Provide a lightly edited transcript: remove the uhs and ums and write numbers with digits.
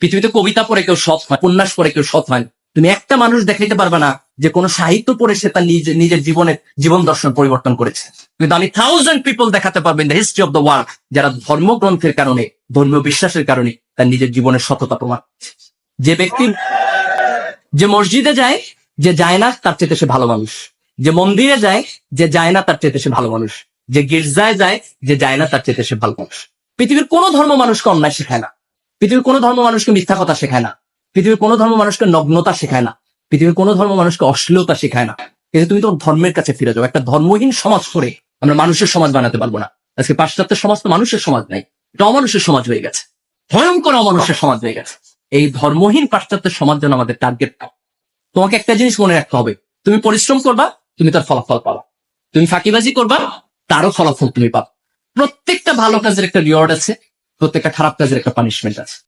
পৃথিবীতে কবিতা পড়ে কেউ সৎ হয়, উপন্যাস পড়ে কেউ সৎ হয় না। তুমি একটা মানুষ দেখাইতে পারবে না যে কোনো সাহিত্য পড়ে সে তার নিজের জীবন দর্শন পরিবর্তন করেছে। কিন্তু আমি 1000 পিপল দেখাতে পারবো in the history of the world যারা ধর্মগ্রন্থের কারণে, ধর্মীয় বিশ্বাসের কারণে তার নিজের জীবনের সততা প্রমাণ করেছে। যে ব্যক্তি যে মসজিদে যায়, যে যায় না তার চেয়ে সে ভালো মানুষ। যে মন্দিরে যায়, যে যায় না তার চেয়ে সে ভালো মানুষ। যে গির্জায় যায়, যে যায় না তার চেয়ে সে ভালো মানুষ। পৃথিবীর কোনো ধর্ম মানুষকে অন্যায় শেখায় না। পৃথিবীর কোনো ধর্ম মানুষকে মিথ্যা কথা শেখায় না। পৃথিবীর কোনো ধর্ম মানুষকে নগ্নতা শেখায় না। পৃথিবীর কোনো ধর্ম মানুষকে অশ্লীলতা শেখায় না। কিন্তু তুমি তোমার ধর্মের কাছে ফিরে যাও। একটা ধর্মহীন সমাজ করে আমরা মানুষের সমাজ বানাতে পারবো না। আজকে পাশ্চাত্যের সমাজ তো মানুষের সমাজ নাই, এটা অমানুষের সমাজ হয়ে গেছে, ভয়ঙ্কর অমানুষের সমাজ হয়ে গেছে। এই ধর্মহীন পাশ্চাত্যের সমাজ যেন আমাদের টার্গেট। তোমাকে একটা জিনিস মনে রাখতে হবে, তুমি পরিশ্রম করবা, তুমি তার ফলাফল পাবা। তুমি ফাঁকিবাজি করবা, তারও ফলাফল তুমি পাবা। প্রত্যেকটা ভালো কাজের একটা রিওয়ার্ড আছে, প্রত্যেকটা খারাপ কাজের একটা পানিশমেন্ট আছে।